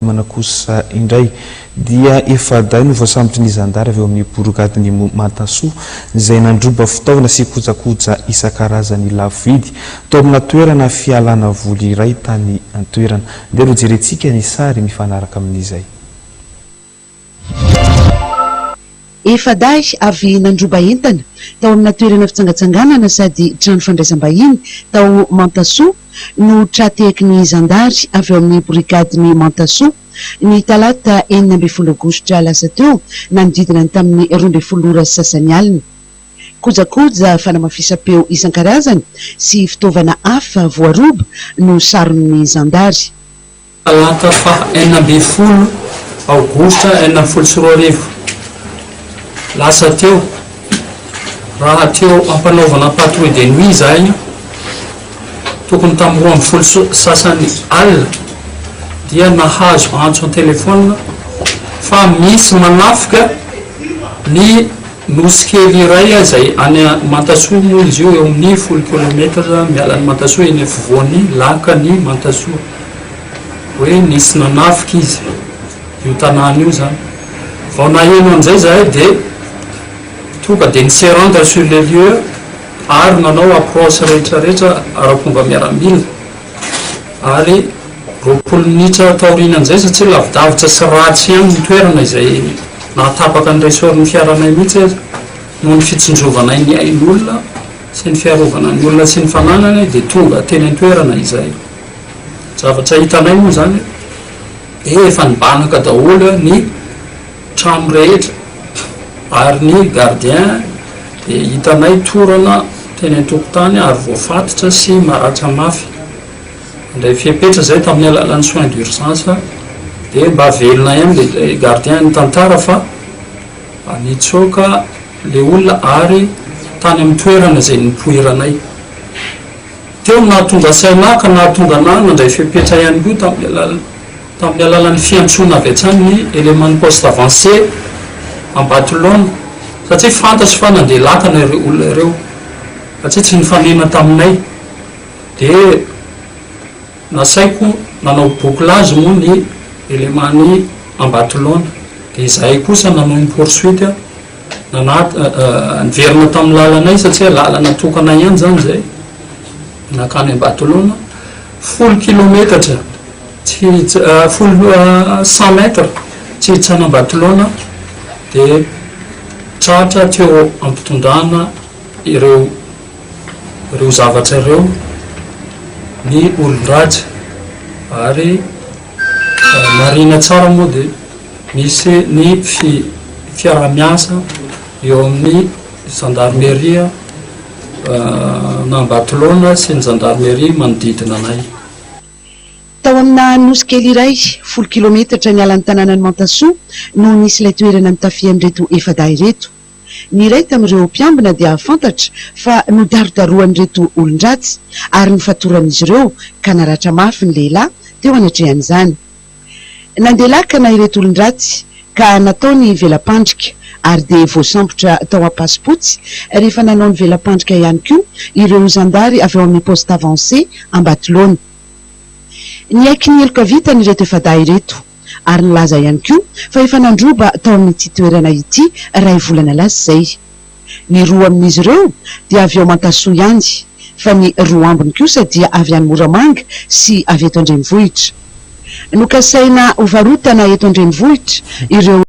Manakosa indray dia efa-dahy no voasambotry ny zandary avy eo amin'ny borigadin'ny Mantasoa izay nandroba fitaovana sy kojakoja isan-karazany lafo vidy tao aminà toerana fialana voly iray tany an-toerana. Dia jerentsika ny sary mifanaraka amin'izay. Efa-dahy avy nandroba entana tao amina toerana fitsangatsanganana sady trano fandraisam-bahiny tao Mantasoa no trateky ny zandary avy eo amin'ny borigadin'ny Mantasoa ny talata 9 aogositra lasa teo nanodidina ny tamin'ny 12 ora sasany alina. Kojakoja fanamafisam-peo isan-karazany sy fitaovana hafa voaroba no saron'ny zandary. Talata fa 9 aogositra 2024 lasa teo raha teo ampanaovana patrouille de nuit zay tokony tamin'ny 12 sasany alina dia nahazo antso an-telefona fa misy manafika ny nosy kely iray izay any Mantasoa moa izy io eo amin'ny 10 kilometatra miala ny Mantasoa eny voly lakany Mantasoa hoe nisy nanafika izy io tanàna io zany vao naheno an'izay zahay dia tonga dia nisy rendre sur les lieux ary nanao approche rehetrarehetra ara-pomba miaramila ary 20 minitra taorinan'izay satria lavidavitra sy ratsy ihany ny toerana izay nahatapaka ny resor'ny fiaranay mihitsy noho ny fitsinjovanay ny ain'olona sy ny fiarovana ny olona sy ny fananany dia tonga teny an-toerana izay zavatra hitanay moa zany efa nibanaka daholo ny trano rehetra ary ny gardien dia hitanay torana teny an-tokotany ary voafatitra sy maratra mafy indray fiapetra zay tamin'ny alalan'ny soin d'urgence dia mba velona ihany le gardien ny tantara fa nitsoka le olona ary tany amin'ny toerana izay nipoiranay teo nahatonga saina ka nahatonga ana nandray fiapetra ihany koa tamin'ny alalan'ny fiantsona avy hatrany ny élément poste avancé ambatelona satria fantatry fa nandeha lakana ireo olona ireo satria tsy nifanena taminay dia nasaiko nanao bouclage moa ny élément-ny ambatelona dia izahay kosa nanao ny poursuite niverina tamin'ny lalanay satria lalana tokana ihany zany zay nakany ambatelona 10 kilometatra tsy 100 metre tsy hitsana ambatelona dia tratra teo ampitondrana ireo zavatra ireo ny olon-dratsy ary marina tsara moa dia misy ny fiara-miasa eo amin'ny gendarmerie na ambatelona sy ny gendarmerie manodidina anay. Tao amina nosy kely iray 10 kilometatra ny alan'ny tanànan'ny Mantasoa no nisy ilay toerana mitafian'ireto efa-dahy reto. Ny iray tamin'ireo mpiambina dia fantatra fa nodarodaroan'ireto olon-dratsy ary nifatoran'izy ireo ka naratra mafy ny lehilahy teo anatrehan'izany. Nandeha lakana ireto olon-dratsy ka nataony velam-pandrika ary dia voasambotra tao am-pasipotsy rehefa nanao ny velam-pandrika ihany koa ireo zandary avy eo amin'ny poste avancé ambatelona. Ny aiky ny eloka vita ny reto efa-dahy reto ary nilaza ihany koa fa efa nandroba tao amin'ity toerana ity ray volana lasa izay. Ny roa amin'izy ireo dia avy eo Mantasoa ihany fa ny roa ambiny kosa dia avy any Moramanga sy avy eto an-drenivohitra. Nokasaina ho varotana eto an-drenivohitra ireo